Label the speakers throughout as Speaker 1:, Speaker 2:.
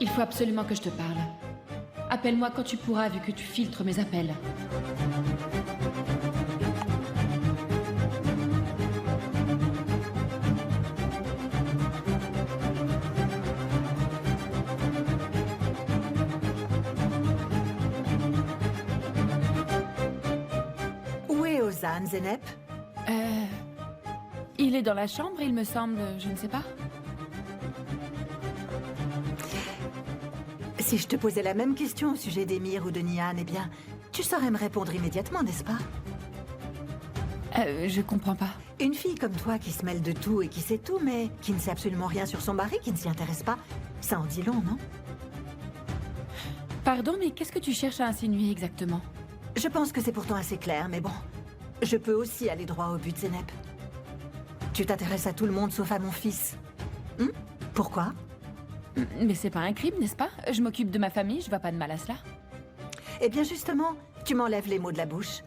Speaker 1: Il faut absolument que je te parle. Appelle-moi quand tu pourras, vu que tu filtres mes appels.
Speaker 2: Où est Ozan, Zeynep?
Speaker 1: Il est dans la chambre, il me semble, je ne sais pas.
Speaker 2: Si je te posais la même question au sujet d'Emir ou de Nihan, eh bien, tu saurais me répondre immédiatement, n'est-ce pas?
Speaker 1: Je comprends pas.
Speaker 2: Une fille comme toi qui se mêle de tout et qui sait tout, mais qui ne sait absolument rien sur son mari, qui ne s'y intéresse pas, ça en dit long, non?
Speaker 1: Pardon, mais qu'est-ce que tu cherches à insinuer exactement?
Speaker 2: Je pense que c'est pourtant assez clair, mais bon. Je peux aussi aller droit au but, Zeynep. Tu t'intéresses à tout le monde sauf à mon fils. Pourquoi?
Speaker 1: Mais c'est pas un crime, n'est-ce pas? Je m'occupe de ma famille, je vois pas de mal à cela.
Speaker 2: Eh bien justement, tu m'enlèves les mots de la bouche.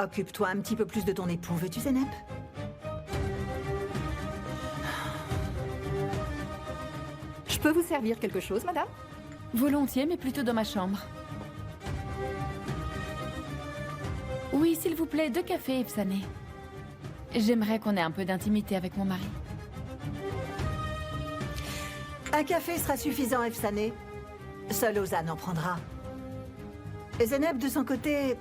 Speaker 2: Occupe-toi un petit peu plus de ton époux, veux-tu, Zeynep?
Speaker 3: Je peux vous servir quelque chose, madame?
Speaker 1: Volontiers, mais plutôt dans ma chambre. Oui, s'il vous plaît, 2 cafés, Efsané. J'aimerais qu'on ait un peu d'intimité avec mon mari.
Speaker 2: Un café sera suffisant, Efsané. Seul Ozan en prendra. Et Zeynep, de son côté,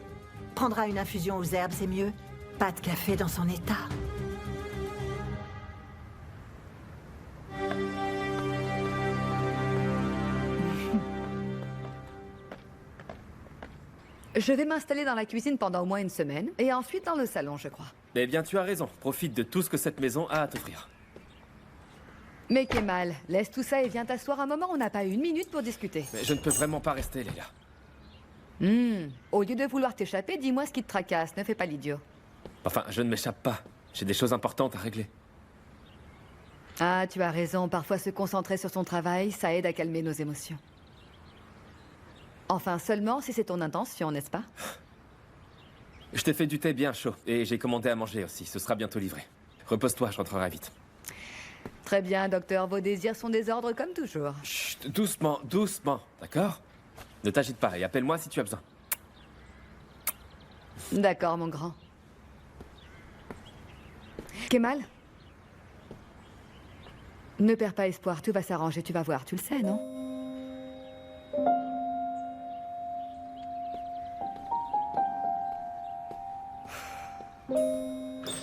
Speaker 2: prendra une infusion aux herbes, c'est mieux. Pas de café dans son état.
Speaker 3: Je vais m'installer dans la cuisine pendant au moins une semaine, et ensuite dans le salon, je crois.
Speaker 4: Eh bien, tu as raison. Profite de tout ce que cette maison a à t'offrir.
Speaker 3: Mais Kemal, laisse tout ça et viens t'asseoir un moment, on n'a pas 1 minute pour discuter.
Speaker 4: Mais je ne peux vraiment pas rester, Leila.
Speaker 3: Au lieu de vouloir t'échapper, dis-moi ce qui te tracasse, ne fais pas l'idiot.
Speaker 4: Enfin, je ne m'échappe pas. J'ai des choses importantes à régler.
Speaker 3: Ah, tu as raison, parfois se concentrer sur son travail, ça aide à calmer nos émotions. Enfin, seulement si c'est ton intention, n'est-ce pas?
Speaker 4: Je t'ai fait du thé bien chaud, et j'ai commandé à manger aussi. Ce sera bientôt livré. Repose-toi, je rentrerai vite.
Speaker 3: Très bien, docteur, vos désirs sont des ordres comme toujours.
Speaker 4: Chut, doucement, doucement, d'accord? Ne t'agite pas et appelle-moi si tu as besoin.
Speaker 3: D'accord, mon grand. Kemal? Ne perds pas espoir, tout va s'arranger, tu vas voir, tu le sais, non?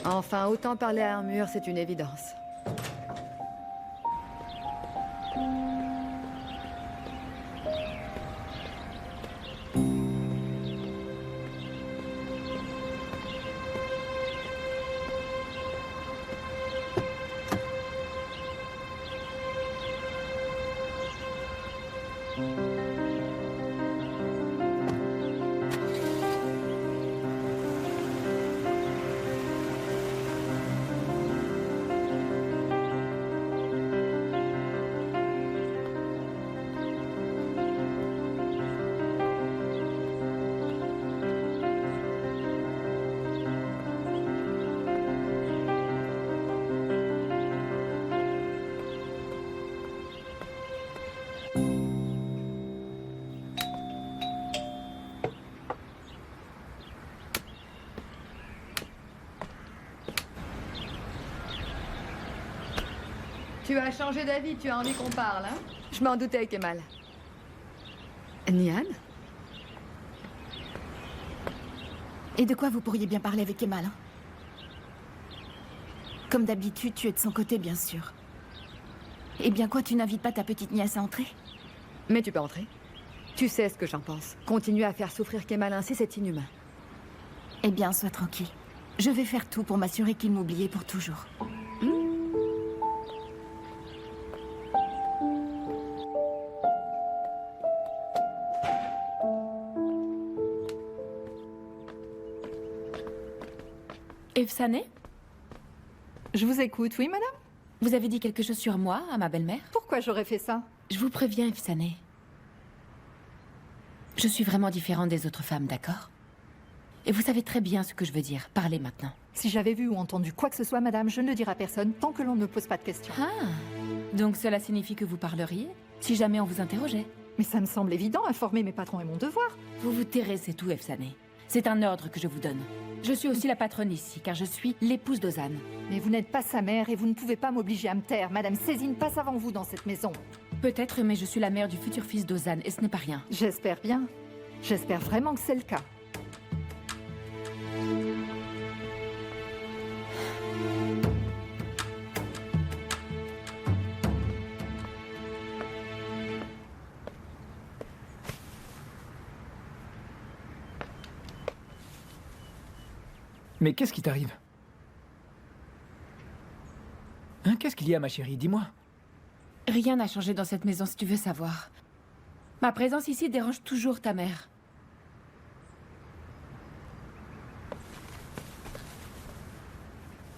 Speaker 3: Enfin, autant parler à un mur, c'est une évidence. Tu as changé d'avis, tu as envie qu'on parle, hein? Je m'en doutais, Kemal. Nihan?
Speaker 5: Et de quoi vous pourriez bien parler avec Kemal, hein? Comme d'habitude, tu es de son côté, bien sûr. Eh bien quoi, tu n'invites pas ta petite nièce à entrer?
Speaker 3: Mais tu peux entrer. Tu sais ce que j'en pense. Continuer à faire souffrir Kemal ainsi, c'est inhumain.
Speaker 5: Eh bien, sois tranquille. Je vais faire tout pour m'assurer qu'il m'oubliait pour toujours.
Speaker 1: Efsané?
Speaker 6: Je vous écoute, oui, madame?
Speaker 1: Vous avez dit quelque chose sur moi à ma belle-mère?
Speaker 6: Pourquoi j'aurais fait ça?
Speaker 1: Je vous préviens, Efsané. Je suis vraiment différente des autres femmes, d'accord? Et vous savez très bien ce que je veux dire. Parlez maintenant.
Speaker 6: Si j'avais vu ou entendu quoi que ce soit, madame, je ne le dirai à personne tant que l'on ne pose pas de questions.
Speaker 1: Ah, donc cela signifie que vous parleriez? si jamais on vous interrogeait.
Speaker 6: Mais ça me semble évident, informer mes patrons est mon devoir.
Speaker 1: Vous vous tairez, c'est tout, Efsané. C'est un ordre que je vous donne. Je suis aussi la patronne ici, car je suis l'épouse d'Ozan.
Speaker 6: Mais vous n'êtes pas sa mère et vous ne pouvez pas m'obliger à me taire. Madame Césine passe avant vous dans cette maison.
Speaker 1: Peut-être, mais je suis la mère du futur fils d'Ozan, et ce n'est pas rien.
Speaker 6: J'espère bien. J'espère vraiment que c'est le cas.
Speaker 7: Mais qu'est-ce qui t'arrive? Hein, qu'est-ce qu'il y a, ma chérie? Dis-moi.
Speaker 1: Rien n'a changé dans cette maison, si tu veux savoir. Ma présence ici dérange toujours ta mère.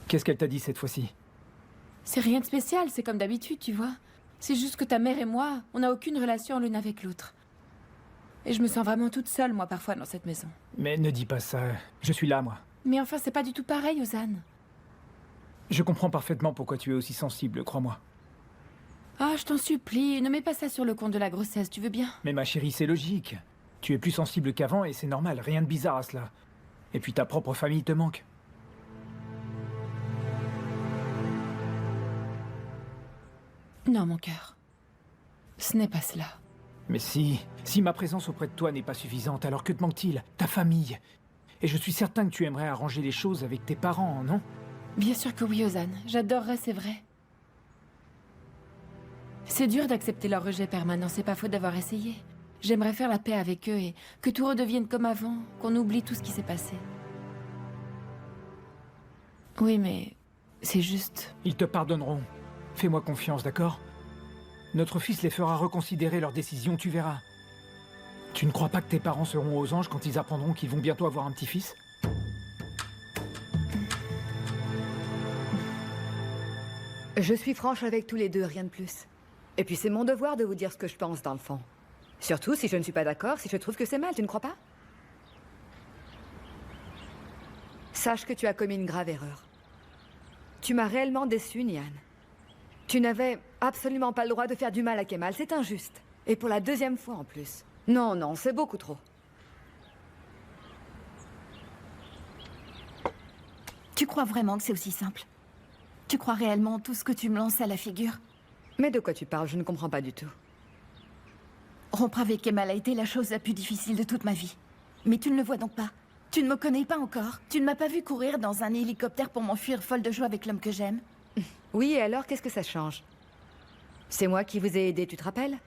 Speaker 7: Qu'est-ce qu'elle t'a dit cette fois-ci?
Speaker 1: C'est rien de spécial, c'est comme d'habitude, tu vois. C'est juste que ta mère et moi, on n'a aucune relation l'une avec l'autre. Et je me sens vraiment toute seule, moi, parfois, dans cette maison.
Speaker 7: Mais ne dis pas ça. Je suis là, moi.
Speaker 1: Mais enfin, c'est pas du tout pareil, Ozan.
Speaker 7: Je comprends parfaitement pourquoi tu es aussi sensible, crois-moi.
Speaker 1: Ah, je t'en supplie, ne mets pas ça sur le compte de la grossesse, tu veux bien?
Speaker 7: Mais ma chérie, c'est logique. Tu es plus sensible qu'avant et c'est normal, rien de bizarre à cela. Et puis ta propre famille te manque.
Speaker 1: Non, mon cœur. Ce n'est pas cela.
Speaker 7: Mais si ma présence auprès de toi n'est pas suffisante, alors que te manque-t-il? Ta famille. Et je suis certain que tu aimerais arranger les choses avec tes parents, non?
Speaker 1: Bien sûr que oui, Ozan. J'adorerais, c'est vrai. C'est dur d'accepter leur rejet permanent, c'est pas faute d'avoir essayé. J'aimerais faire la paix avec eux et que tout redevienne comme avant, qu'on oublie tout ce qui s'est passé. Oui, mais c'est juste...
Speaker 7: Ils te pardonneront. Fais-moi confiance, d'accord? Notre fils les fera reconsidérer leur décision, tu verras. Tu ne crois pas que tes parents seront aux anges quand ils apprendront qu'ils vont bientôt avoir un petit-fils?
Speaker 3: Je suis franche avec tous les deux, rien de plus. Et puis c'est mon devoir de vous dire ce que je pense, dans le fond. Surtout si je ne suis pas d'accord, si je trouve que c'est mal, tu ne crois pas? Sache que tu as commis une grave erreur. Tu m'as réellement déçu, Nian. Tu n'avais absolument pas le droit de faire du mal à Kemal, c'est injuste. Et pour la deuxième fois en plus. Non, non, c'est beaucoup trop.
Speaker 5: Tu crois vraiment que c'est aussi simple? Tu crois réellement tout ce que tu me lances à la figure?
Speaker 3: Mais de quoi tu parles? Je ne comprends pas du tout.
Speaker 5: Rompre avec Kemal a été la chose la plus difficile de toute ma vie. Mais tu ne le vois donc pas. Tu ne me connais pas encore. Tu ne m'as pas vu courir dans un hélicoptère pour m'enfuir folle de joie avec l'homme que j'aime.
Speaker 3: Oui, et alors qu'est-ce que ça change? C'est moi qui vous ai aidé, tu te rappelles?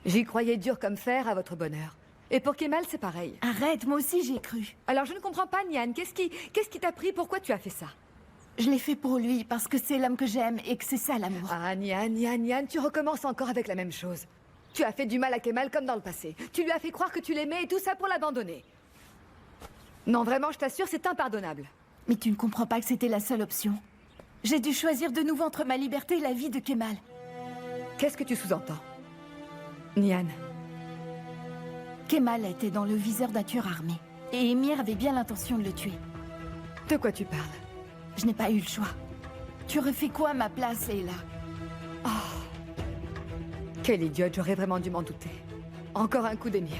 Speaker 3: J'y croyais dur comme fer à votre bonheur. Et pour Kemal, c'est pareil.
Speaker 5: Arrête, moi aussi j'y ai cru.
Speaker 3: Alors je ne comprends pas, Nian. Qu'est-ce qui t'a pris? Pourquoi tu as fait ça?
Speaker 5: Je l'ai fait pour lui, parce que c'est l'homme que j'aime et que c'est ça l'amour.
Speaker 3: Ah, Nian, tu recommences encore avec la même chose. Tu as fait du mal à Kemal comme dans le passé. Tu lui as fait croire que tu l'aimais et tout ça pour l'abandonner. Non, vraiment, je t'assure, c'est impardonnable.
Speaker 5: Mais tu ne comprends pas que c'était la seule option. J'ai dû choisir de nouveau entre ma liberté et la vie de Kemal.
Speaker 3: Qu'est-ce que tu sous-entends? Nian.
Speaker 5: Kemal était dans le viseur d'un tueur armé. Et Emir avait bien l'intention de le tuer.
Speaker 3: De quoi tu parles?
Speaker 5: Je n'ai pas eu le choix. Tu aurais fait quoi à ma place, Leila?
Speaker 3: Quelle idiote, j'aurais vraiment dû m'en douter. Encore un coup d'émir.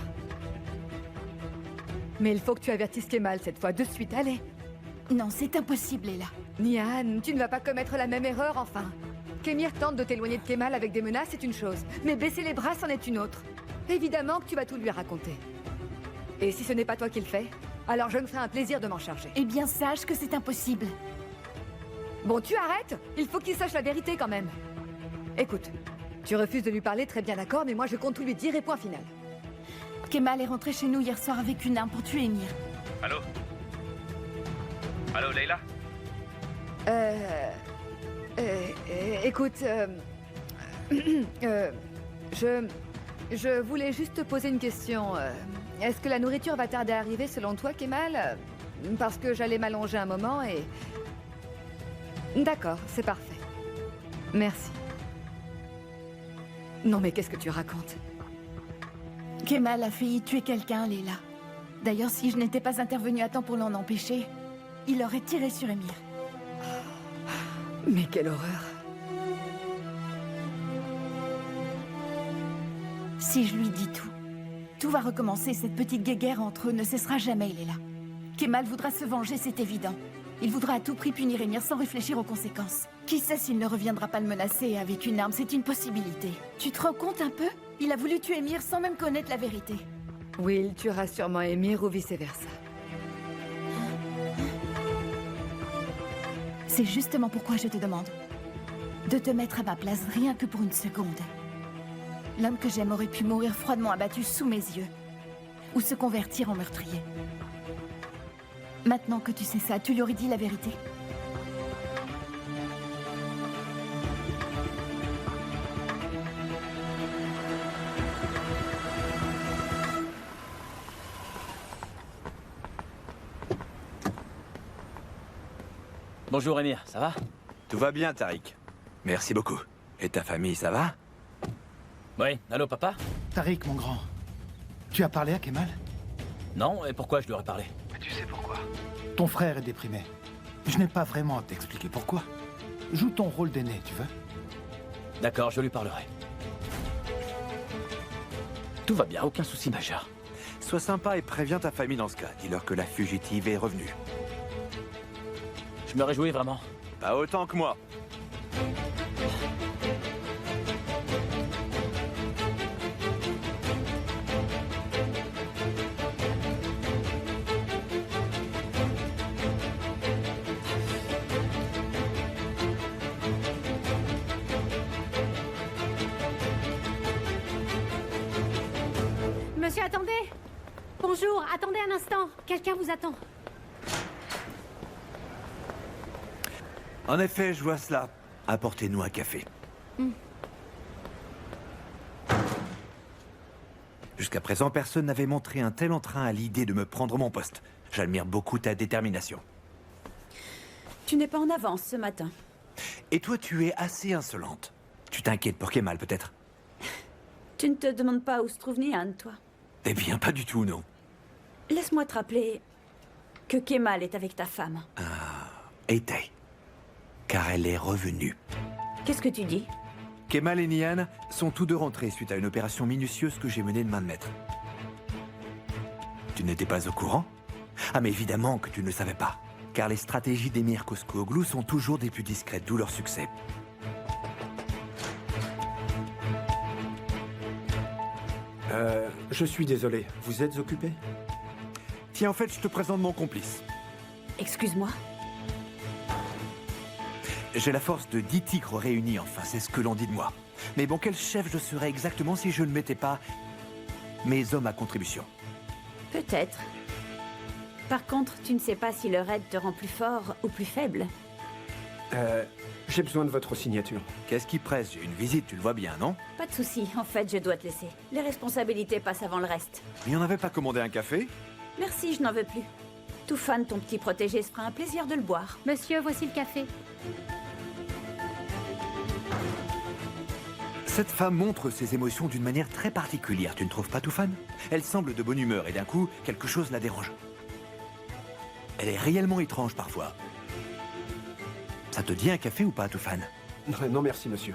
Speaker 3: Mais il faut que tu avertisses Kemal cette fois, de suite, allez.
Speaker 5: Non, c'est impossible, Leila.
Speaker 3: Nian, tu ne vas pas commettre la même erreur, enfin. Qu'Emir tente de t'éloigner de Kemal avec des menaces, c'est une chose. Mais baisser les bras, c'en est une autre. Évidemment que tu vas tout lui raconter. Et si ce n'est pas toi qui le fais, alors je me ferai un plaisir de m'en charger.
Speaker 5: Eh bien, sache que c'est impossible.
Speaker 3: Bon, tu arrêtes? Il faut qu'il sache la vérité quand même. Écoute, tu refuses de lui parler, très bien d'accord, mais moi je compte tout lui dire et point final.
Speaker 5: Kemal est rentré chez nous hier soir avec une arme pour tuer Emir.
Speaker 4: Allô? Allô, Leila?
Speaker 3: Écoute, je voulais juste te poser une question. Est-ce que la nourriture va tarder à arriver selon toi, Kemal? Parce que j'allais m'allonger un moment et... D'accord, c'est parfait. Merci. Non mais qu'est-ce que tu racontes?
Speaker 5: Kemal a failli tuer quelqu'un, Leila. D'ailleurs, si je n'étais pas intervenue à temps pour l'en empêcher, il aurait tiré sur Emir.
Speaker 3: Mais quelle horreur.
Speaker 5: Si je lui dis tout va recommencer. Cette petite guéguerre entre eux ne cessera jamais, il est là. Kemal voudra se venger, c'est évident. Il voudra à tout prix punir Emir sans réfléchir aux conséquences. Qui sait s'il ne reviendra pas le menacer avec une arme, c'est une possibilité. Tu te rends compte un peu? Il a voulu tuer Emir sans même connaître la vérité.
Speaker 3: Will tuera sûrement Emir ou vice-versa.
Speaker 5: C'est justement pourquoi je te demande de te mettre à ma place rien que pour une seconde. L'homme que j'aime aurait pu mourir froidement abattu sous mes yeux, ou se convertir en meurtrier. Maintenant que tu sais ça, tu lui aurais dit la vérité?
Speaker 8: Bonjour Emir, ça va?
Speaker 9: Tout va bien, Tariq. Merci beaucoup. Et ta famille, ça va?
Speaker 8: Oui, allô papa?
Speaker 10: Tariq, mon grand, tu as parlé à Kemal?
Speaker 8: Non, et pourquoi je lui aurais parlé?
Speaker 10: Mais tu sais pourquoi? Ton frère est déprimé. Je n'ai pas vraiment à t'expliquer pourquoi. Joue ton rôle d'aîné, tu veux?
Speaker 8: D'accord, je lui parlerai. Tout va bien, aucun souci majeur.
Speaker 9: Sois sympa et préviens ta famille dans ce cas. Dis-leur que la fugitive est revenue.
Speaker 8: Je me réjouis vraiment.
Speaker 9: Pas autant que moi.
Speaker 11: Monsieur, attendez! Bonjour, attendez un instant. Quelqu'un vous attend.
Speaker 9: En effet, je vois cela. Apportez-nous un café. Jusqu'à présent, personne n'avait montré un tel entrain à l'idée de me prendre mon poste. J'admire beaucoup ta détermination.
Speaker 12: Tu n'es pas en avance ce matin.
Speaker 9: Et toi, tu es assez insolente. Tu t'inquiètes pour Kemal, peut-être?
Speaker 12: Tu ne te demandes pas où se trouve Nihan, toi?
Speaker 9: Eh bien, pas du tout, non.
Speaker 12: Laisse-moi te rappeler que Kemal est avec ta femme.
Speaker 9: Était. Car elle est revenue.
Speaker 12: Qu'est-ce que tu dis?
Speaker 9: Kemal et Nihan sont tous deux rentrés suite à une opération minutieuse que j'ai menée de main de maître. Tu n'étais pas au courant? Ah, mais évidemment que tu ne le savais pas. Car les stratégies d'Emir Koskoğlu sont toujours des plus discrètes, d'où leur succès.
Speaker 13: Je suis désolé. Vous êtes occupé?
Speaker 9: Tiens, en fait, je te présente mon complice.
Speaker 12: Excuse-moi.
Speaker 9: J'ai la force de 10 tigres réunis, enfin, c'est ce que l'on dit de moi. Mais bon, quel chef je serais exactement si je ne mettais pas mes hommes à contribution?
Speaker 12: Peut-être. Par contre, tu ne sais pas si leur aide te rend plus fort ou plus faible.
Speaker 13: J'ai besoin de votre signature.
Speaker 9: Qu'est-ce qui presse? J'ai une visite, tu le vois bien, non?
Speaker 12: Pas de souci, en fait, je dois te laisser. Les responsabilités passent avant le reste.
Speaker 9: Mais on n'avait pas commandé un café?
Speaker 12: Merci, je n'en veux plus. Toufan, ton petit protégé, se fera un plaisir de le boire.
Speaker 11: Monsieur, voici le café.
Speaker 9: Cette femme montre ses émotions d'une manière très particulière, tu ne trouves pas, Toufan? Elle semble de bonne humeur et d'un coup, quelque chose la dérange. Elle est réellement étrange parfois. Ça te dit un café ou pas, Toufan?
Speaker 13: Non, merci, monsieur.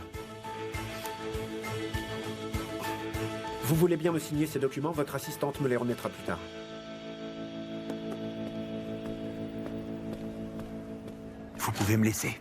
Speaker 13: Vous voulez bien me signer ces documents? Votre assistante me les remettra plus tard.
Speaker 9: Vous pouvez me laisser.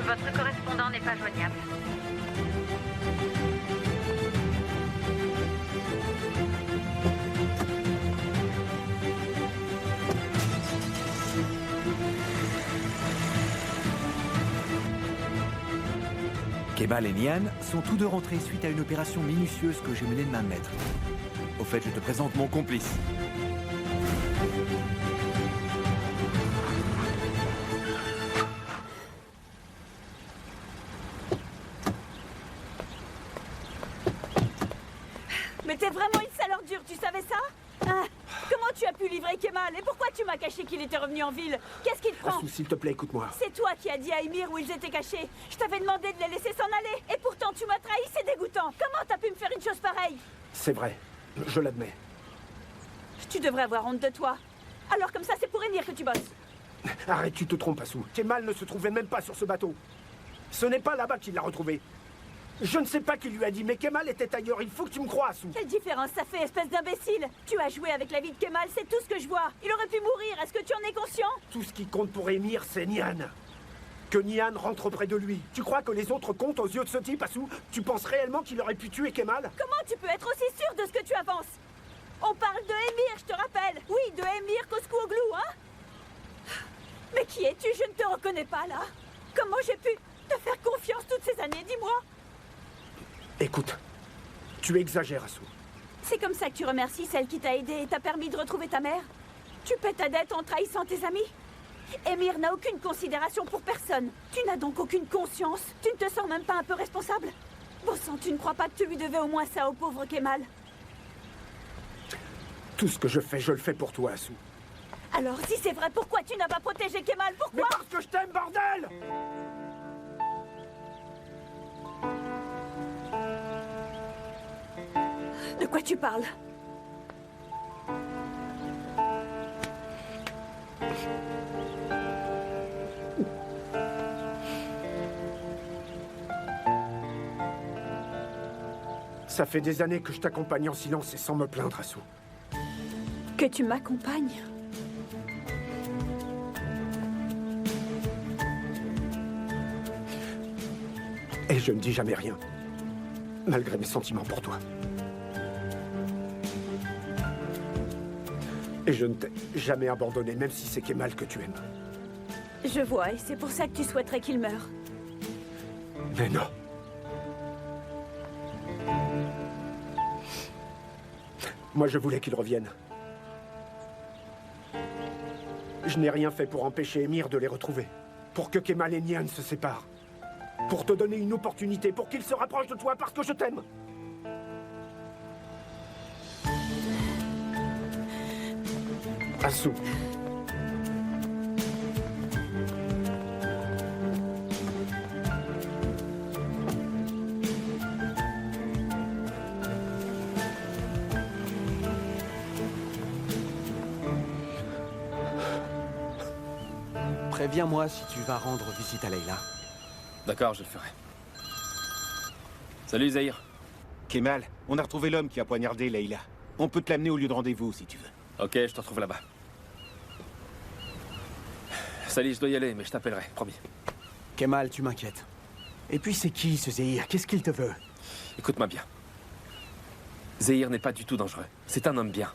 Speaker 14: Votre correspondant n'est pas joignable.
Speaker 9: Kemal et Nihan sont tous deux rentrés suite à une opération minutieuse que j'ai menée de main de maître. Au fait, je te présente mon complice.
Speaker 15: T'es vraiment une sale ordure, tu savais ça? Ah, comment tu as pu livrer Kemal? Et pourquoi tu m'as caché qu'il était revenu en ville? Qu'est-ce qui te prend?
Speaker 13: Assou, s'il te plaît, écoute-moi.
Speaker 15: C'est toi qui as dit à Emir où ils étaient cachés. Je t'avais demandé de les laisser s'en aller. Et pourtant, tu m'as trahi, c'est dégoûtant. Comment t'as pu me faire une chose pareille?
Speaker 13: C'est vrai, je l'admets.
Speaker 15: Tu devrais avoir honte de toi. Alors comme ça, c'est pour Emir que tu bosses.
Speaker 13: Arrête, tu te trompes, Assou. Kemal ne se trouvait même pas sur ce bateau. Ce n'est pas là-bas qu'il l'a retrouvé. Je ne sais pas qui lui a dit, mais Kemal était ailleurs. Il faut que tu me crois, Assou.
Speaker 15: Quelle différence ça fait, espèce d'imbécile? Tu as joué avec la vie de Kemal, c'est tout ce que je vois. Il aurait pu mourir, est-ce que tu en es conscient?
Speaker 13: Tout ce qui compte pour Emir, c'est Nian. Que Nian rentre près de lui. Tu crois que les autres comptent aux yeux de ce type, Assou? Tu penses réellement qu'il aurait pu tuer Kemal?
Speaker 15: Comment tu peux être aussi sûr de ce que tu avances? On parle de Emir, je te rappelle. Oui, de Emir Koskouoglou, hein? Mais qui es-tu? Je ne te reconnais pas, là. Comment j'ai pu te faire confiance toutes ces années, dis-moi?
Speaker 13: Écoute, tu exagères, Assou.
Speaker 15: C'est comme ça que tu remercies celle qui t'a aidé et t'a permis de retrouver ta mère? Tu paies ta dette en trahissant tes amis? Emir n'a aucune considération pour personne. Tu n'as donc aucune conscience? Tu ne te sens même pas un peu responsable? Bon sang, tu ne crois pas que tu lui devais au moins ça au pauvre Kemal?
Speaker 13: Tout ce que je fais, je le fais pour toi, Assou.
Speaker 15: Alors, si c'est vrai, pourquoi tu n'as pas protégé Kemal? Pourquoi?
Speaker 13: Mais parce que je t'aime, bordel!
Speaker 15: De quoi tu parles?
Speaker 13: Ça fait des années que je t'accompagne en silence et sans me plaindre, Assou.
Speaker 15: Que tu m'accompagnes?
Speaker 13: Et je ne dis jamais rien, malgré mes sentiments pour toi. Et je ne t'ai jamais abandonné, même si c'est Kemal que tu aimes.
Speaker 15: Je vois, et c'est pour ça que tu souhaiterais qu'il meure.
Speaker 13: Mais non. Moi, je voulais qu'il revienne. Je n'ai rien fait pour empêcher Emir de les retrouver. Pour que Kemal et Nian se séparent. Pour te donner une opportunité, pour qu'il se rapproche de toi parce que je t'aime. Assou.
Speaker 16: Préviens-moi si tu vas rendre visite à Leila.
Speaker 4: D'accord, je le ferai. Salut Zahir.
Speaker 17: Kemal, on a retrouvé l'homme qui a poignardé Leila. On peut te l'amener au lieu de rendez-vous si tu veux.
Speaker 4: Ok, je te retrouve là-bas. Salut, je dois y aller, mais je t'appellerai, promis.
Speaker 16: Kemal, tu m'inquiètes. Et puis c'est qui ce Zahir? Qu'est-ce qu'il te veut?
Speaker 4: Écoute-moi bien. Zahir n'est pas du tout dangereux. C'est un homme bien.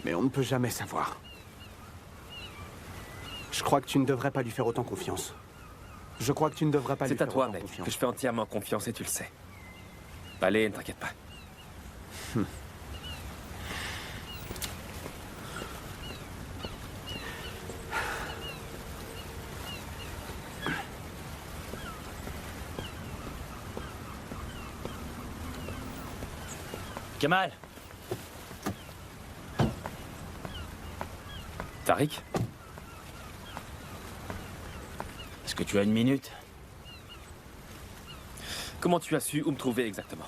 Speaker 16: Mais on ne peut jamais savoir. Je crois que tu ne devrais pas lui faire autant confiance. Je crois que tu ne devrais pas lui faire autant confiance. C'est à toi, mec,
Speaker 4: que je fais entièrement confiance et tu le sais. Allez, ne t'inquiète pas.
Speaker 8: Kemal!
Speaker 4: Tariq?
Speaker 8: Est-ce que tu as une minute?
Speaker 4: Comment tu as su où me trouver exactement?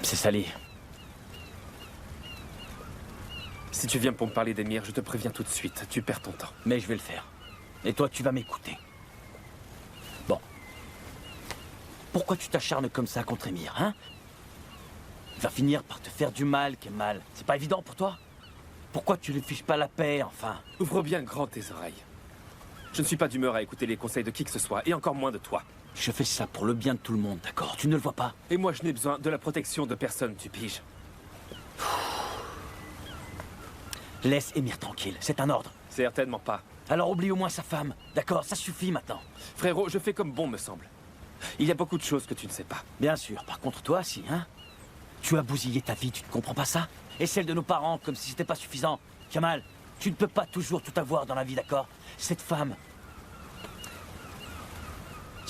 Speaker 8: C'est Sally.
Speaker 4: Si tu viens pour me parler d'Emir, je te préviens tout de suite. Tu perds ton temps.
Speaker 8: Mais je vais le faire. Et toi, tu vas m'écouter. Bon. Pourquoi tu t'acharnes comme ça contre Emir, hein? Il va finir par te faire du mal, Kemal. C'est pas évident pour toi? Pourquoi tu lui fiches pas la paix, enfin?
Speaker 4: Ouvre bien grand tes oreilles. Je ne suis pas d'humeur à écouter les conseils de qui que ce soit, et encore moins de toi.
Speaker 8: Je fais ça pour le bien de tout le monde, d'accord? Tu ne le vois pas?
Speaker 4: Et moi, je n'ai besoin de la protection de personne, tu piges.
Speaker 8: Laisse Emir tranquille, c'est un ordre.
Speaker 4: Certainement pas.
Speaker 8: Alors oublie au moins sa femme, d'accord? Ça suffit maintenant.
Speaker 4: Frérot, je fais comme bon me semble. Il y a beaucoup de choses que tu ne sais pas.
Speaker 8: Bien sûr, par contre toi, si, hein? Tu as bousillé ta vie, tu ne comprends pas ça? Et celle de nos parents, comme si c'était pas suffisant. Kemal, tu ne peux pas toujours tout avoir dans la vie, d'accord? Cette femme...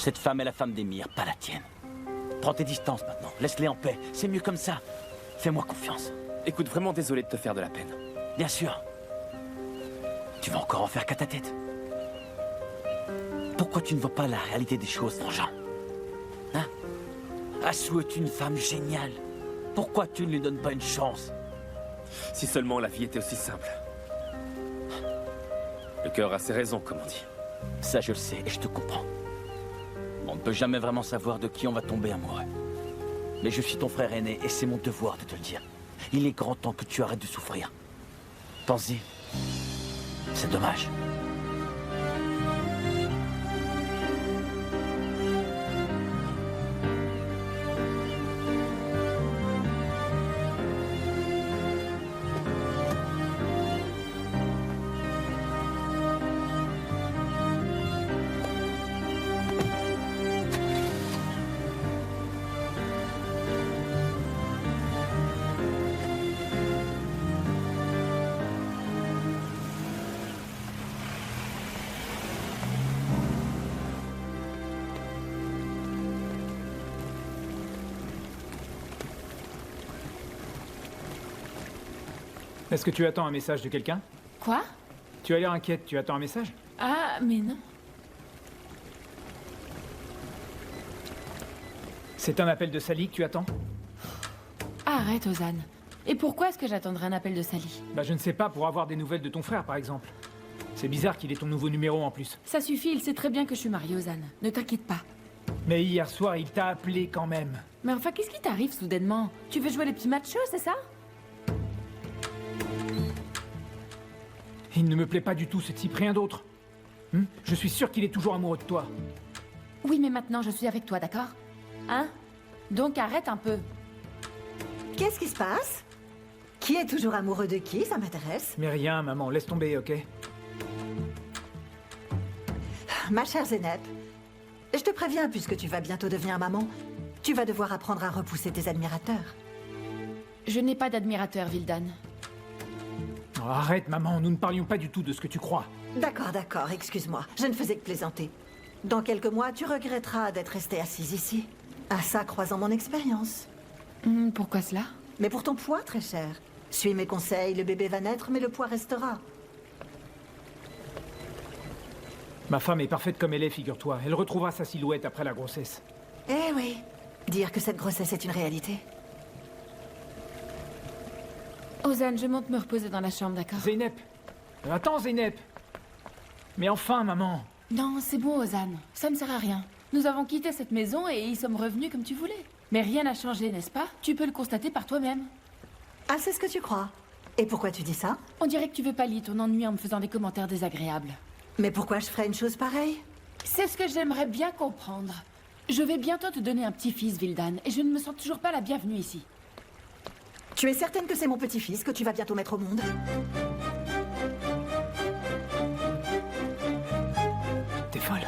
Speaker 8: Cette femme est la femme d'Emir, pas la tienne. Prends tes distances maintenant, laisse-les en paix. C'est mieux comme ça. Fais-moi confiance.
Speaker 4: Écoute, vraiment désolé de te faire de la peine.
Speaker 8: Bien sûr. Tu vas encore en faire qu'à ta tête. Pourquoi tu ne vois pas la réalité des choses, Frangin? Hein? Asu est une femme géniale. Pourquoi tu ne lui donnes pas une chance?
Speaker 4: Si seulement la vie était aussi simple. Le cœur a ses raisons, comme on dit.
Speaker 8: Ça, je le sais, et je te comprends. On ne peut jamais vraiment savoir de qui on va tomber amoureux. Mais je suis ton frère aîné, et c'est mon devoir de te le dire. Il est grand temps que tu arrêtes de souffrir. Pense-y. C'est dommage.
Speaker 7: Est-ce que tu attends un message de quelqu'un?
Speaker 1: Quoi?
Speaker 7: Tu as l'air inquiète, tu attends un message?
Speaker 1: Ah, mais non.
Speaker 7: C'est un appel de Sally que tu attends?
Speaker 1: Arrête, Ozan. Et pourquoi est-ce que j'attendrais un appel de Sally?
Speaker 7: Bah je ne sais pas, pour avoir des nouvelles de ton frère par exemple. C'est bizarre qu'il ait ton nouveau numéro en plus.
Speaker 1: Ça suffit, il sait très bien que je suis mariée, Ozan. Ne t'inquiète pas.
Speaker 7: Mais hier soir, il t'a appelé quand même.
Speaker 1: Mais enfin, qu'est-ce qui t'arrive soudainement? Tu veux jouer les petits machos, c'est ça?
Speaker 7: Il ne me plaît pas du tout ce type, rien d'autre. Je suis sûr qu'il est toujours amoureux de toi.
Speaker 1: Oui, mais maintenant je suis avec toi, d'accord? Hein? Donc arrête un peu.
Speaker 2: Qu'est-ce qui se passe? Qui est toujours amoureux de qui? Ça m'intéresse.
Speaker 7: Mais rien, maman, laisse tomber, ok?
Speaker 2: Ma chère Zeynep, je te préviens, puisque tu vas bientôt devenir maman, tu vas devoir apprendre à repousser tes admirateurs.
Speaker 1: Je n'ai pas d'admirateur, Vildan.
Speaker 7: Oh, arrête, maman, nous ne parlions pas du tout de ce que tu crois.
Speaker 2: D'accord, d'accord, excuse-moi. Je ne faisais que plaisanter. Dans quelques mois, tu regretteras d'être restée assise ici. À ça, croisant mon expérience.
Speaker 1: Pourquoi cela?
Speaker 2: Mais pour ton poids, très cher. Suis mes conseils, le bébé va naître, mais le poids restera.
Speaker 7: Ma femme est parfaite comme elle est, figure-toi. Elle retrouvera sa silhouette après la grossesse.
Speaker 2: Eh oui, dire que cette grossesse est une réalité.
Speaker 1: Ozan, je monte me reposer dans la chambre, d'accord?
Speaker 7: Zeynep! Attends, Zeynep! Mais enfin, maman!
Speaker 1: Non, c'est bon, Ozan. Ça ne sert à rien. Nous avons quitté cette maison et y sommes revenus comme tu voulais. Mais rien n'a changé, n'est-ce pas? Tu peux le constater par toi-même.
Speaker 2: Ah, c'est ce que tu crois? Et pourquoi tu dis ça?
Speaker 1: On dirait que tu veux pallier ton ennui en me faisant des commentaires désagréables.
Speaker 2: Mais pourquoi je ferais une chose pareille?
Speaker 1: C'est ce que j'aimerais bien comprendre. Je vais bientôt te donner un petit-fils, Vildan, et je ne me sens toujours pas la bienvenue ici.
Speaker 2: Tu es certaine que c'est mon petit-fils que tu vas bientôt mettre au monde?
Speaker 7: T'es folle.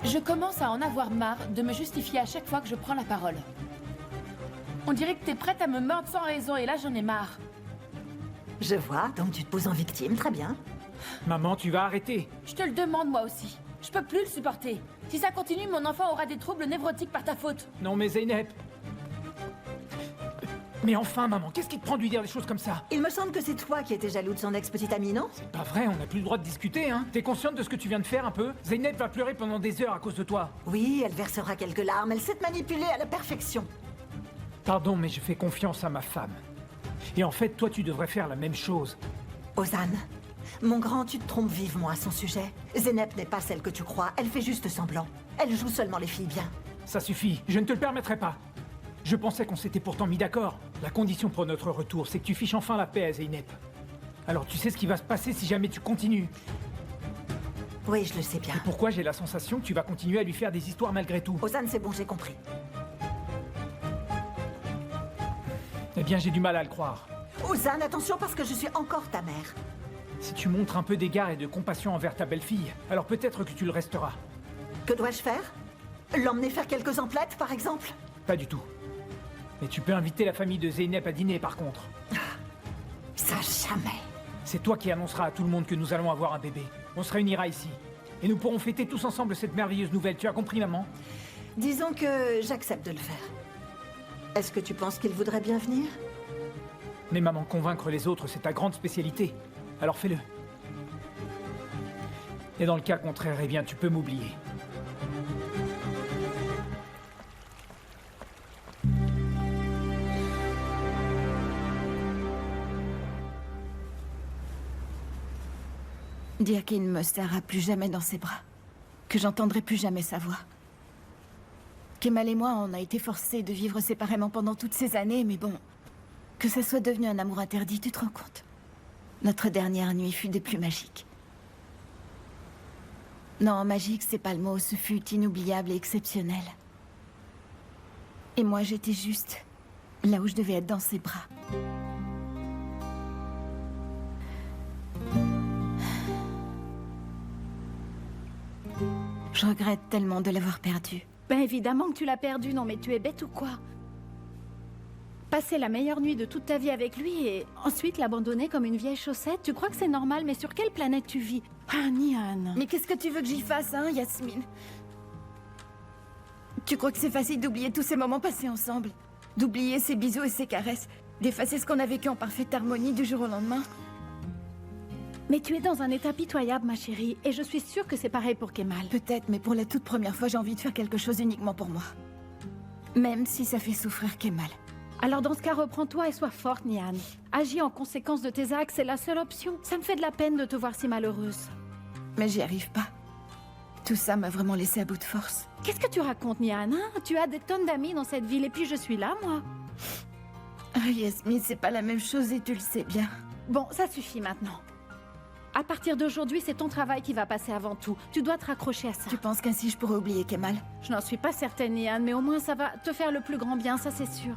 Speaker 1: Je commence à en avoir marre de me justifier à chaque fois que je prends la parole. On dirait que t'es prête à me mordre sans raison, et là j'en ai marre.
Speaker 2: Je vois, donc tu te poses en victime, très bien.
Speaker 7: Maman, tu vas arrêter.
Speaker 1: Je te le demande moi aussi. Je peux plus le supporter. Si ça continue, mon enfant aura des troubles névrotiques par ta faute.
Speaker 7: Non mais Zeynep. Mais enfin, maman, qu'est-ce qui te prend de lui dire des choses comme ça?
Speaker 2: Il me semble que c'est toi qui étais jaloux de son ex-petite amie, non?
Speaker 7: C'est pas vrai, on n'a plus le droit de discuter, hein. T'es consciente de ce que tu viens de faire un peu? Zeynep va pleurer pendant des heures à cause de toi.
Speaker 2: Oui, elle versera quelques larmes, elle sait te manipuler à la perfection.
Speaker 7: Pardon, mais je fais confiance à ma femme. Et en fait, toi, tu devrais faire la même chose.
Speaker 2: Ozan, mon grand, tu te trompes vivement à son sujet. Zeynep n'est pas celle que tu crois, elle fait juste semblant. Elle joue seulement les filles bien.
Speaker 7: Ça suffit, je ne te le permettrai pas. Je pensais qu'on s'était pourtant mis d'accord. La condition pour notre retour, c'est que tu fiches enfin la paix à Zeynep. Alors tu sais ce qui va se passer si jamais tu continues.
Speaker 2: Oui, je le sais bien.
Speaker 7: Et pourquoi j'ai la sensation que tu vas continuer à lui faire des histoires malgré tout?
Speaker 2: Ozan, c'est bon, j'ai compris.
Speaker 7: Eh bien, j'ai du mal à le croire.
Speaker 2: Ozan, attention parce que je suis encore ta mère.
Speaker 7: Si tu montres un peu d'égard et de compassion envers ta belle-fille, alors peut-être que tu le resteras.
Speaker 2: Que dois-je faire? L'emmener faire quelques emplettes, par exemple?
Speaker 7: Pas du tout. Mais tu peux inviter la famille de Zeynep à dîner, par contre.
Speaker 2: Ça, jamais.
Speaker 7: C'est toi qui annonceras à tout le monde que nous allons avoir un bébé. On se réunira ici. Et nous pourrons fêter tous ensemble cette merveilleuse nouvelle. Tu as compris, maman?
Speaker 2: Disons que j'accepte de le faire. Est-ce que tu penses qu'il voudrait bien venir?
Speaker 7: Mais maman, convaincre les autres, c'est ta grande spécialité. Alors fais-le. Et dans le cas contraire, eh bien, tu peux m'oublier.
Speaker 5: Dire qu'il ne me serra plus jamais dans ses bras. Que j'entendrai plus jamais sa voix. Kemal et moi, on a été forcés de vivre séparément pendant toutes ces années, mais bon... Que ça soit devenu un amour interdit, tu te rends compte? Notre dernière nuit fut des plus magiques. Non, magique, c'est pas le mot, ce fut inoubliable et exceptionnel. Et moi, j'étais juste là où je devais être, dans ses bras. Je regrette tellement de l'avoir perdu.
Speaker 11: Ben évidemment que tu l'as perdu, non mais tu es bête ou quoi? Passer la meilleure nuit de toute ta vie avec lui et ensuite l'abandonner comme une vieille chaussette, tu crois que c'est normal? Mais sur quelle planète tu vis? Ah, Nihan.
Speaker 5: Mais qu'est-ce que tu veux que j'y fasse, hein, Yasmine? Tu crois que c'est facile d'oublier tous ces moments passés ensemble? D'oublier ces bisous et ces caresses? D'effacer ce qu'on a vécu en parfaite harmonie du jour au lendemain?
Speaker 11: Mais tu es dans un état pitoyable, ma chérie, et je suis sûre que c'est pareil pour Kemal.
Speaker 5: Peut-être, mais pour la toute première fois, j'ai envie de faire quelque chose uniquement pour moi. Même si ça fait souffrir Kemal.
Speaker 11: Alors dans ce cas, reprends-toi et sois forte, Nihan. Agis en conséquence de tes actes, c'est la seule option. Ça me fait de la peine de te voir si malheureuse.
Speaker 5: Mais j'y arrive pas. Tout ça m'a vraiment laissé à bout de force.
Speaker 11: Qu'est-ce que tu racontes, Nihan, hein? Tu as des tonnes d'amis dans cette ville, et puis je suis là, moi.
Speaker 5: Ah, Yasmine, c'est pas la même chose et tu le sais bien.
Speaker 11: Bon, ça suffit maintenant. À partir d'aujourd'hui, c'est ton travail qui va passer avant tout. Tu dois te raccrocher à ça.
Speaker 5: Tu penses qu'ainsi je pourrais oublier Kemal?
Speaker 11: Je n'en suis pas certaine, Nihan, mais au moins ça va te faire le plus grand bien, ça c'est sûr.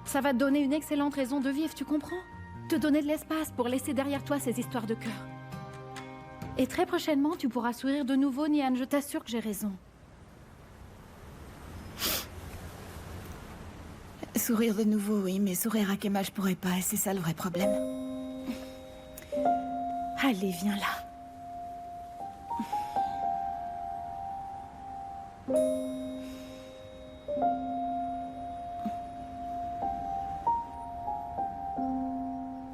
Speaker 11: Ça va te donner une excellente raison de vivre, tu comprends? Te donner de l'espace pour laisser derrière toi ces histoires de cœur. Et très prochainement, tu pourras sourire de nouveau, Nihan, je t'assure que j'ai raison.
Speaker 5: Sourire de nouveau, oui, mais sourire à Kemal, je pourrais pas, et c'est ça le vrai problème.
Speaker 11: Allez, viens là.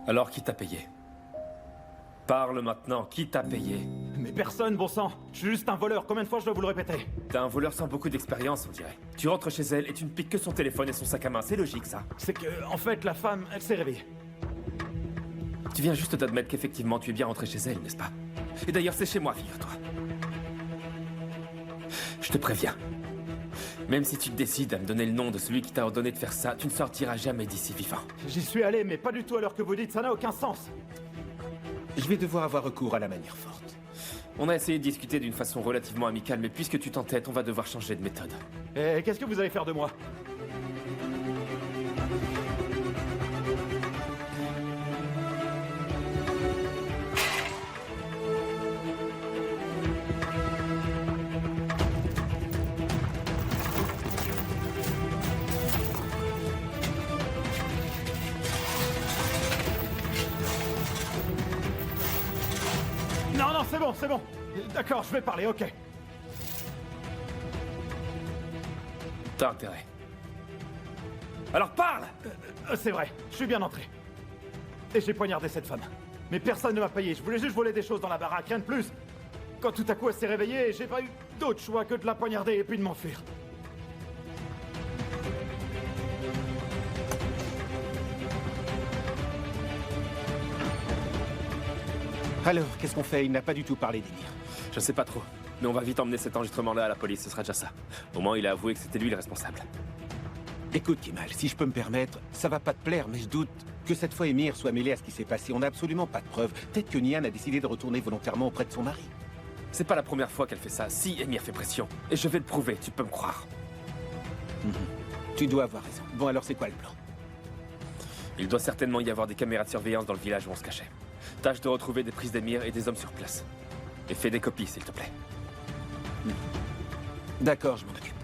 Speaker 4: Alors, qui t'a payé? Parle maintenant, qui t'a payé?
Speaker 18: Mais personne, bon sang. Je suis juste un voleur, combien de fois je dois vous le répéter?
Speaker 4: T'es un voleur sans beaucoup d'expérience, on dirait. Tu rentres chez elle et tu ne piques que son téléphone et son sac à main, c'est logique, ça.
Speaker 18: C'est que, en fait, la femme, elle s'est réveillée.
Speaker 4: Tu viens juste d'admettre qu'effectivement tu es bien rentré chez elle, n'est-ce pas? Et d'ailleurs, c'est chez moi, figure-toi. Je te préviens. Même si tu décides à me donner le nom de celui qui t'a ordonné de faire ça, tu ne sortiras jamais d'ici vivant.
Speaker 18: J'y suis allé, mais pas du tout à l'heure que vous dites, ça n'a aucun sens.
Speaker 17: Je vais devoir avoir recours à la manière forte.
Speaker 4: On a essayé de discuter d'une façon relativement amicale, mais puisque tu t'entêtes, on va devoir changer de méthode.
Speaker 18: Et qu'est-ce que vous allez faire de moi? Non, c'est bon. D'accord, je vais parler, ok.
Speaker 4: T'as intérêt. Alors parle!
Speaker 18: C'est vrai, je suis bien entré. Et j'ai poignardé cette femme. Mais personne ne m'a payé, je voulais juste voler des choses dans la baraque, rien de plus. Quand tout à coup elle s'est réveillée, j'ai pas eu d'autre choix que de la poignarder et puis de m'enfuir.
Speaker 17: Alors, qu'est-ce qu'on fait? Il n'a pas du tout parlé d'Emir.
Speaker 4: Je sais pas trop, mais on va vite emmener cet enregistrement-là à la police, ce sera déjà ça. Au moins, il a avoué que c'était lui le responsable.
Speaker 17: Écoute, Kemal, si je peux me permettre, ça va pas te plaire, mais je doute que cette fois Emir soit mêlé à ce qui s'est passé. On n'a absolument pas de preuves. Peut-être que Nihan a décidé de retourner volontairement auprès de son mari.
Speaker 4: C'est pas la première fois qu'elle fait ça. Si, Emir fait pression. Et je vais le prouver, tu peux me croire.
Speaker 17: Tu dois avoir raison. Bon, alors c'est quoi le plan?
Speaker 4: Il doit certainement y avoir des caméras de surveillance dans le village où on se cachait. Tâche de retrouver des prises d'Emir et des hommes sur place. Et fais des copies, s'il te plaît.
Speaker 17: D'accord, je m'en occupe.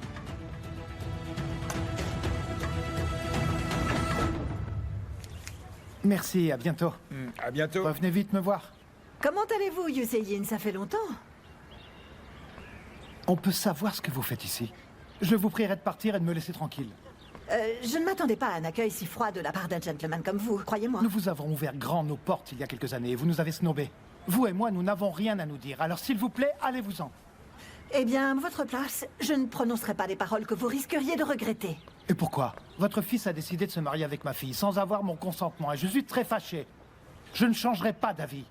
Speaker 10: Merci, à bientôt.
Speaker 18: À bientôt.
Speaker 10: Revenez vite me voir.
Speaker 2: Comment allez-vous, Yuseyin? Ça fait longtemps.
Speaker 10: On peut savoir ce que vous faites ici. Je vous prierai de partir et de me laisser tranquille.
Speaker 2: Je ne m'attendais pas à un accueil si froid de la part d'un gentleman comme vous, croyez-moi.
Speaker 10: Nous vous avons ouvert grand nos portes il y a quelques années et vous nous avez snobés. Vous et moi, nous n'avons rien à nous dire. Alors s'il vous plaît, allez-vous-en.
Speaker 2: Eh bien, à votre place, je ne prononcerai pas des paroles que vous risqueriez de regretter.
Speaker 10: Et pourquoi? Votre fils a décidé de se marier avec ma fille sans avoir mon consentement et je suis très fâché. Je ne changerai pas d'avis.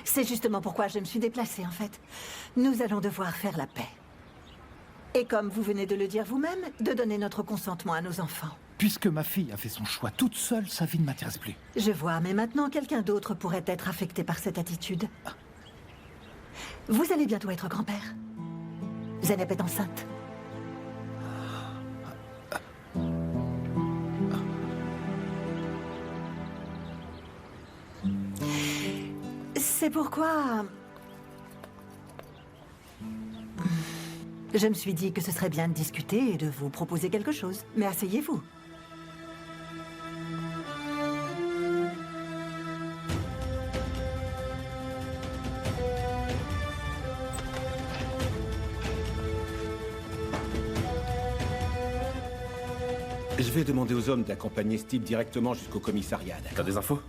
Speaker 2: C'est justement pourquoi je me suis déplacée, en fait. Nous allons devoir faire la paix. Et comme vous venez de le dire vous-même, de donner notre consentement à nos enfants.
Speaker 10: Puisque ma fille a fait son choix toute seule, sa vie ne m'intéresse plus.
Speaker 2: Je vois, mais maintenant, quelqu'un d'autre pourrait être affecté par cette attitude. Vous allez bientôt être grand-père. Zeynep est enceinte. C'est pourquoi... je me suis dit que ce serait bien de discuter et de vous proposer quelque chose. Mais asseyez-vous.
Speaker 17: Je vais demander aux hommes d'accompagner Steve directement jusqu'au commissariat.
Speaker 4: T'as des infos?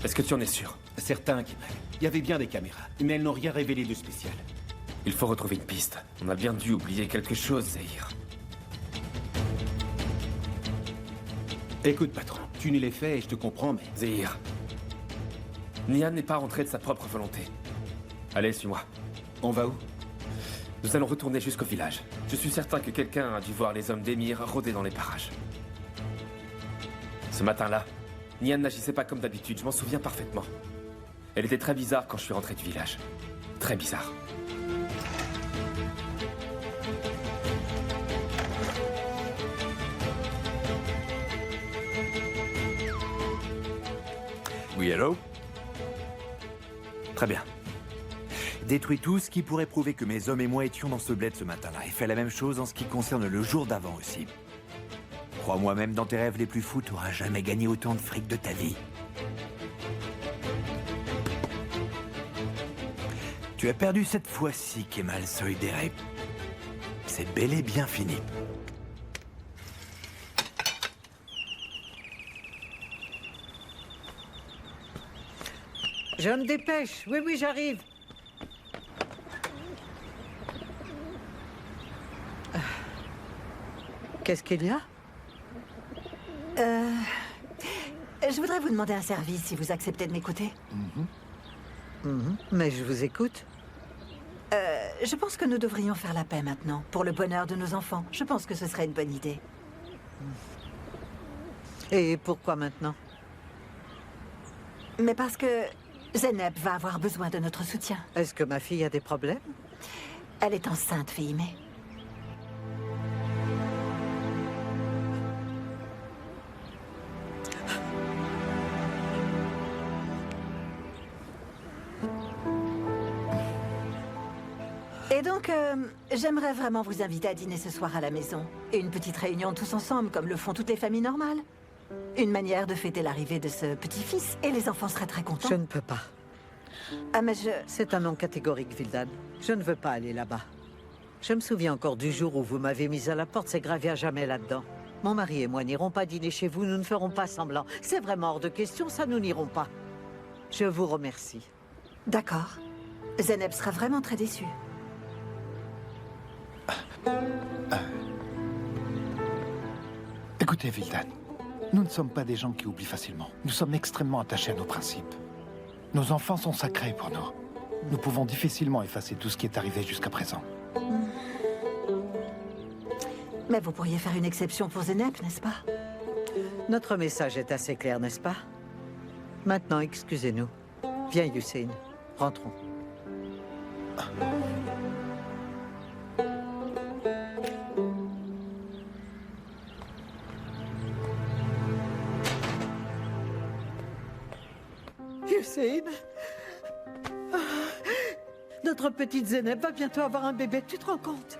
Speaker 4: Est-ce que tu en es sûr?
Speaker 17: Certain, Kemal. Il y avait bien des caméras, mais elles n'ont rien révélé de spécial.
Speaker 4: Il faut retrouver une piste. On a bien dû oublier quelque chose, Zahir.
Speaker 17: Écoute, patron, tu ne l'as fait et je te comprends, mais...
Speaker 4: Zahir. Nian n'est pas rentré de sa propre volonté. Allez, suis-moi.
Speaker 17: On va où?
Speaker 4: Nous allons retourner jusqu'au village. Je suis certain que quelqu'un a dû voir les hommes d'Emir rôder dans les parages. Ce matin-là, Nian n'agissait pas comme d'habitude, je m'en souviens parfaitement. Elle était très bizarre quand je suis rentré du village. Très bizarre.
Speaker 9: Oui, allô? Très bien. Détruis tout ce qui pourrait prouver que mes hommes et moi étions dans ce bled ce matin-là, et fais la même chose en ce qui concerne le jour d'avant aussi. Crois-moi, même dans tes rêves les plus fous, tu n'auras jamais gagné autant de fric de ta vie. Tu as perdu cette fois-ci, Kemal Soydere. C'est bel et bien fini.
Speaker 19: Je me dépêche. Oui, oui, j'arrive. Qu'est-ce qu'il y a?
Speaker 2: Je voudrais vous demander un service si vous acceptez de m'écouter.
Speaker 19: Mais je vous écoute.
Speaker 2: Je pense que nous devrions faire la paix maintenant, pour le bonheur de nos enfants. Je pense que ce serait une bonne idée.
Speaker 19: Et pourquoi maintenant?
Speaker 2: Mais parce que Zeynep va avoir besoin de notre soutien.
Speaker 19: Est-ce que ma fille a des problèmes?
Speaker 2: Elle est enceinte, Fehimé. Et donc, j'aimerais vraiment vous inviter à dîner ce soir à la maison. Et une petite réunion tous ensemble, comme le font toutes les familles normales. Une manière de fêter l'arrivée de ce petit-fils. Et les enfants seraient très contents.
Speaker 19: Je ne peux pas.
Speaker 2: Ah, mais je...
Speaker 19: C'est un non catégorique, Vildan. Je ne veux pas aller là-bas. Je me souviens encore du jour où vous m'avez mise à la porte, c'est gravé à jamais là-dedans. Mon mari et moi n'irons pas dîner chez vous, nous ne ferons pas semblant. C'est vraiment hors de question, ça, nous n'irons pas. Je vous remercie.
Speaker 2: D'accord. Zeynep sera vraiment très déçue.
Speaker 10: Écoutez, Vildan, nous ne sommes pas des gens qui oublient facilement. Nous sommes extrêmement attachés à nos principes. Nos enfants sont sacrés pour nous. Nous pouvons difficilement effacer tout ce qui est arrivé jusqu'à présent.
Speaker 2: Mais vous pourriez faire une exception pour Zeynep, n'est-ce pas?
Speaker 19: Notre message est assez clair, n'est-ce pas? Maintenant, excusez-nous. Viens, Hussein. Rentrons. Hussein, notre petite Zeynep va bientôt avoir un bébé, tu te rends compte?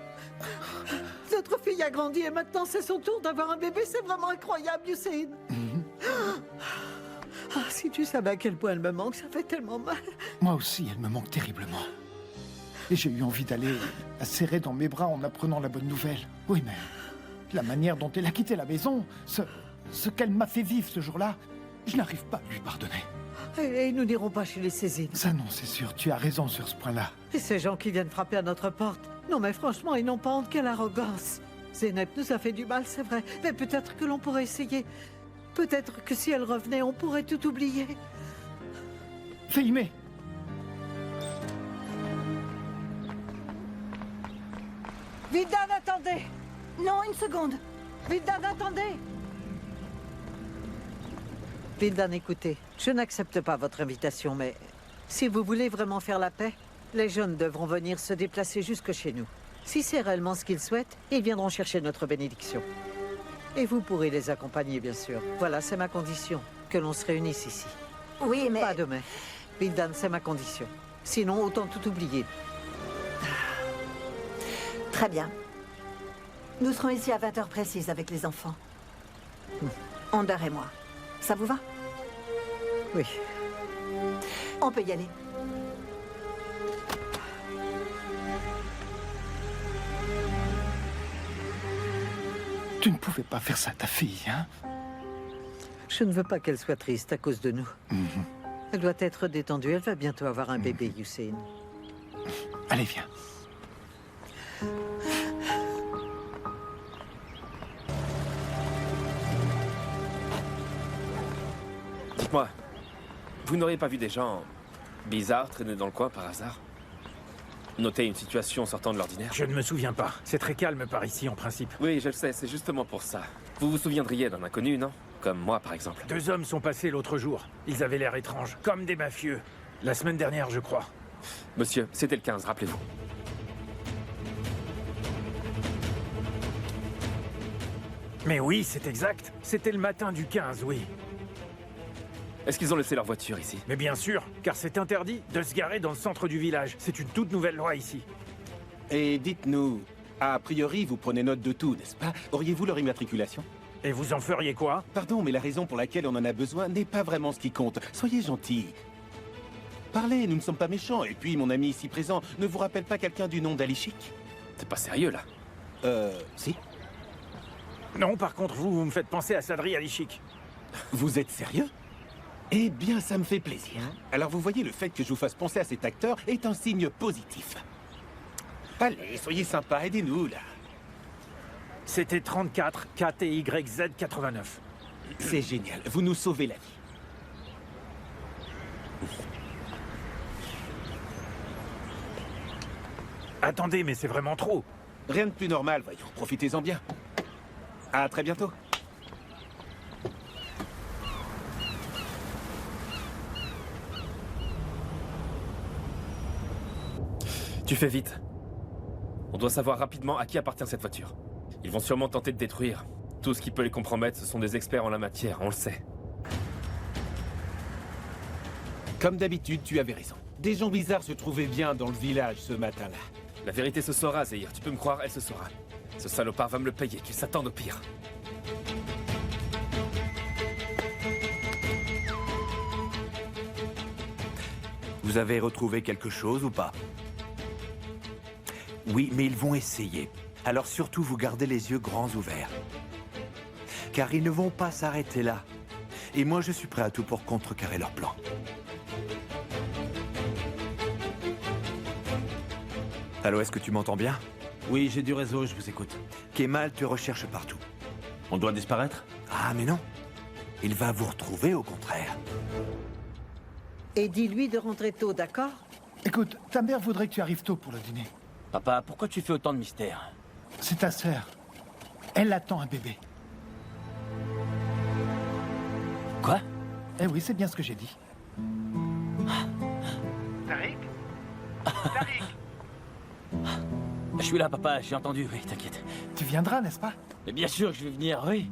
Speaker 19: Notre fille a grandi et maintenant c'est son tour d'avoir un bébé, c'est vraiment incroyable, Hussein. Ah, si tu savais à quel point elle me manque, ça fait tellement mal.
Speaker 10: Moi aussi, elle me manque terriblement. Et j'ai eu envie d'aller la serrer dans mes bras en apprenant la bonne nouvelle. Oui, mais la manière dont elle a quitté la maison, ce qu'elle m'a fait vivre ce jour-là, je n'arrive pas à lui pardonner.
Speaker 19: Et nous n'irons pas chez les Césines.
Speaker 10: Ça non, c'est sûr, tu as raison sur ce point-là.
Speaker 19: Et ces gens qui viennent frapper à notre porte. Non mais franchement, ils n'ont pas honte, quelle arrogance. Zeynep nous a fait du mal, c'est vrai. Mais peut-être que l'on pourrait essayer. Peut-être que si elle revenait, on pourrait tout oublier.
Speaker 10: Fehimé.
Speaker 19: Vildan, attendez. Non, une seconde. Vildan, attendez. Vildan, écoutez, je n'accepte pas votre invitation, mais si vous voulez vraiment faire la paix, les jeunes devront venir se déplacer jusque chez nous. Si c'est réellement ce qu'ils souhaitent, ils viendront chercher notre bénédiction. Et vous pourrez les accompagner, bien sûr. Voilà, c'est ma condition, que l'on se réunisse ici.
Speaker 2: Oui, mais...
Speaker 19: Pas demain. Vildan, c'est ma condition. Sinon, autant tout oublier.
Speaker 2: Très bien. Nous serons ici à 20h précise avec les enfants. Andar et moi. Ça vous va?
Speaker 19: Oui.
Speaker 2: On peut y aller.
Speaker 10: Tu ne pouvais pas faire ça à ta fille, hein?
Speaker 19: Je ne veux pas qu'elle soit triste à cause de nous. Elle doit être détendue. Elle va bientôt avoir un bébé, Hussein.
Speaker 10: Allez, viens.
Speaker 4: Dites-moi, vous n'auriez pas vu des gens bizarres traîner dans le coin par hasard? Noter une situation sortant de l'ordinaire?
Speaker 7: Je ne me souviens pas. C'est très calme par ici, en principe.
Speaker 4: Oui, je le sais, c'est justement pour ça. Vous vous souviendriez d'un inconnu, non? Comme moi, par exemple.
Speaker 7: 2 hommes sont passés l'autre jour. Ils avaient l'air étranges, comme des mafieux. La semaine dernière, je crois.
Speaker 4: Monsieur, c'était le 15, rappelez-vous.
Speaker 7: Mais oui, c'est exact. C'était le matin du 15, oui.
Speaker 4: Est-ce qu'ils ont laissé leur voiture ici?
Speaker 7: Mais bien sûr, car c'est interdit de se garer dans le centre du village. C'est une toute nouvelle loi ici.
Speaker 17: Et dites-nous, a priori, vous prenez note de tout, n'est-ce pas? Auriez-vous leur immatriculation?
Speaker 7: Et vous en feriez quoi?
Speaker 17: Pardon, mais la raison pour laquelle on en a besoin n'est pas vraiment ce qui compte. Soyez gentils. Parlez, nous ne sommes pas méchants. Et puis, mon ami ici présent, ne vous rappelle pas quelqu'un du nom d'Ali Chic?
Speaker 4: C'est pas sérieux, là?
Speaker 17: Si.
Speaker 7: Non, par contre, vous me faites penser à Sadri Ali Chic.
Speaker 17: Vous êtes sérieux? Eh bien, ça me fait plaisir. Alors, vous voyez, le fait que je vous fasse penser à cet acteur est un signe positif. Allez, soyez sympa, aidez-nous, là.
Speaker 7: C'était 34 KTYZ 89.
Speaker 17: C'est génial, vous nous sauvez la vie.
Speaker 7: Attendez, mais c'est vraiment trop.
Speaker 17: Rien de plus normal, voyons, profitez-en bien. À très bientôt.
Speaker 4: Tu fais vite. On doit savoir rapidement à qui appartient cette voiture. Ils vont sûrement tenter de détruire. Tout ce qui peut les compromettre, ce sont des experts en la matière, on le sait.
Speaker 17: Comme d'habitude, tu avais raison. Des gens bizarres se trouvaient bien dans le village ce matin-là.
Speaker 4: La vérité se saura, Zahir. Tu peux me croire, elle se saura. Ce salopard va me le payer, qu'il s'attende au pire.
Speaker 9: Vous avez retrouvé quelque chose ou pas? Oui, mais ils vont essayer. Alors surtout, vous gardez les yeux grands ouverts. Car ils ne vont pas s'arrêter là. Et moi, je suis prêt à tout pour contrecarrer leur plan. Allô, est-ce que tu m'entends bien?
Speaker 8: Oui, j'ai du réseau, je vous écoute.
Speaker 9: Kemal te recherche partout.
Speaker 8: On doit disparaître?
Speaker 9: Ah, mais non. Il va vous retrouver, au contraire.
Speaker 19: Et dis-lui de rentrer tôt, d'accord?
Speaker 10: Écoute, ta mère voudrait que tu arrives tôt pour le dîner.
Speaker 8: Papa, pourquoi tu fais autant de mystère?
Speaker 10: C'est ta sœur. Elle attend un bébé.
Speaker 8: Quoi?
Speaker 10: Eh oui, c'est bien ce que j'ai dit.
Speaker 18: Tariq? Tariq?
Speaker 8: Je suis là, papa, j'ai entendu, oui, t'inquiète.
Speaker 10: Tu viendras, n'est-ce pas?
Speaker 8: Mais bien sûr que je vais venir, oui.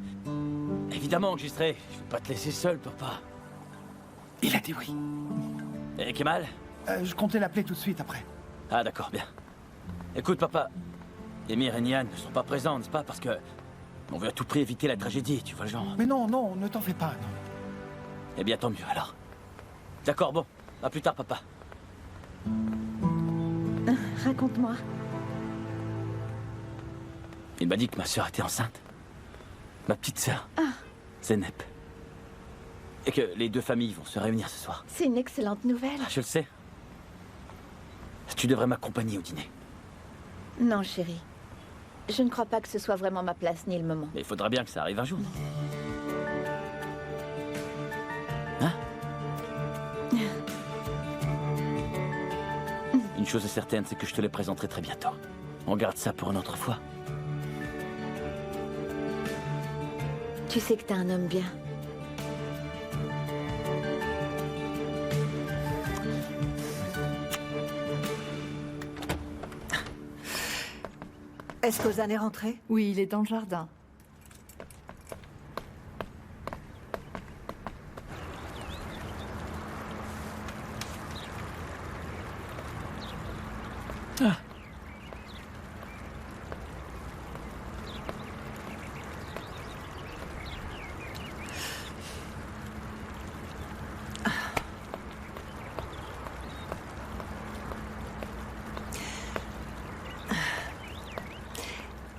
Speaker 8: Évidemment que j'y serai. Je vais pas te laisser seul, papa.
Speaker 10: Il a dit oui.
Speaker 8: Et Kemal?
Speaker 10: Je comptais l'appeler tout de suite après.
Speaker 8: Ah, d'accord, bien. Écoute, papa. Émir et Nian ne sont pas présents, n'est-ce pas? Parce que On veut à tout prix éviter la tragédie, tu vois le genre.
Speaker 10: Mais non, non, ne t'en fais pas, non.
Speaker 8: Eh bien, tant mieux alors. D'accord, bon. À plus tard, papa.
Speaker 12: Raconte-moi.
Speaker 8: Il m'a dit que ma sœur était enceinte. Ma petite sœur. Zeynep. Et que les deux familles vont se réunir ce soir.
Speaker 12: C'est une excellente nouvelle.
Speaker 8: Je le sais. Tu devrais m'accompagner au dîner.
Speaker 12: Non, chérie. Je ne crois pas que ce soit vraiment ma place ni le moment.
Speaker 8: Mais il faudra bien que ça arrive un jour, non? Hein? Une chose est certaine, c'est que je te les présenterai très bientôt. On garde ça pour une autre fois.
Speaker 12: Tu sais que t'es un homme bien.
Speaker 2: Est-ce qu'Ozan est rentré?
Speaker 6: Oui, il est dans le jardin.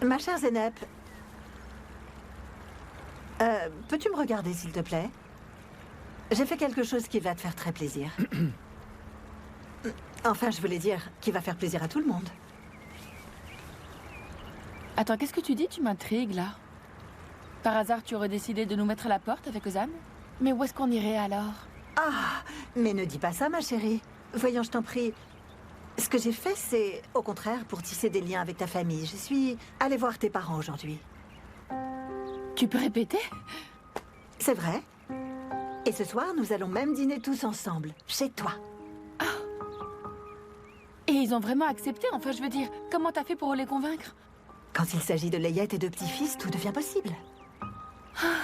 Speaker 2: Ma chère Zeynep, peux-tu me regarder, s'il te plaît? J'ai fait quelque chose qui va te faire très plaisir. Enfin, je voulais dire, qui va faire plaisir à tout le monde.
Speaker 1: Attends, qu'est-ce que tu dis? Tu m'intrigues, là. Par hasard, tu aurais décidé de nous mettre à la porte avec Ozan? Mais où est-ce qu'on irait, alors?
Speaker 2: Ah, mais ne dis pas ça, ma chérie. Voyons, je t'en prie. Ce que j'ai fait, c'est, au contraire, pour tisser des liens avec ta famille. Je suis allée voir tes parents aujourd'hui.
Speaker 1: Tu peux répéter?
Speaker 2: C'est vrai. Et ce soir, nous allons même dîner tous ensemble, chez toi.
Speaker 1: Et ils ont vraiment accepté? Enfin, je veux dire, comment t'as fait pour les convaincre?
Speaker 2: Quand il s'agit de Layette et de petits-fils, tout devient possible.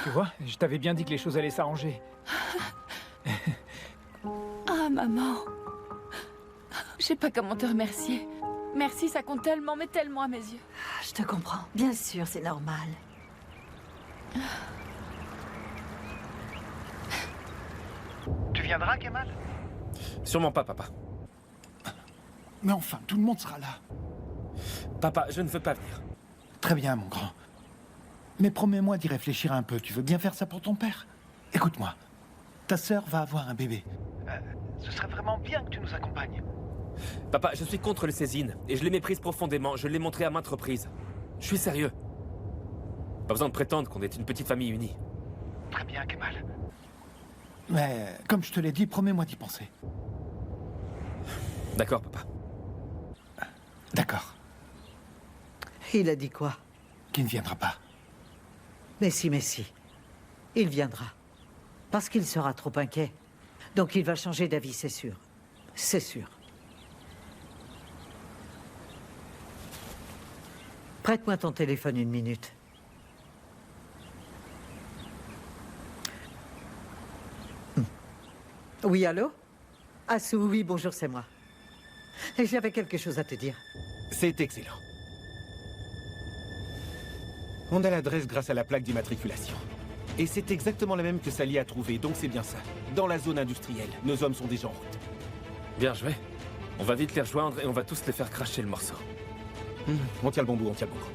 Speaker 7: Tu vois, je t'avais bien dit que les choses allaient s'arranger.
Speaker 1: Ah, maman. Je sais pas comment te remercier. Merci, ça compte tellement, mais tellement à mes yeux.
Speaker 2: Je te comprends. Bien sûr, c'est normal.
Speaker 10: Tu viendras, Kemal?
Speaker 4: Sûrement pas, papa.
Speaker 10: Mais enfin, tout le monde sera là.
Speaker 4: Papa, je ne veux pas venir.
Speaker 10: Très bien, mon grand. Mais promets-moi d'y réfléchir un peu. Tu veux bien faire ça pour ton père? Écoute-moi. Ta sœur va avoir un bébé. Ce serait vraiment bien que tu nous accompagnes.
Speaker 4: Papa, je suis contre le Césine, et je les méprise profondément. Je l'ai montré à maintes reprises. Je suis sérieux. Pas besoin de prétendre qu'on est une petite famille unie.
Speaker 10: Très bien, Kemal. Mais, comme je te l'ai dit, promets-moi d'y penser.
Speaker 4: D'accord, papa.
Speaker 10: D'accord.
Speaker 19: Il a dit quoi?
Speaker 10: Qu'il ne viendra pas.
Speaker 19: Mais si. Il viendra. Parce qu'il sera trop inquiet. Donc il va changer d'avis, c'est sûr. C'est sûr. Prête-moi ton téléphone une minute. Oui, allô? Assou, oui, bonjour, c'est moi. Et j'avais quelque chose à te dire.
Speaker 17: C'est excellent. On a l'adresse grâce à la plaque d'immatriculation. Et c'est exactement la même que Sally a trouvée, donc c'est bien ça. Dans la zone industrielle, nos hommes sont déjà en route.
Speaker 4: Bien joué. On va vite les rejoindre et on va tous les faire cracher le morceau.
Speaker 17: On tient le bon bout, on tient le bon bout.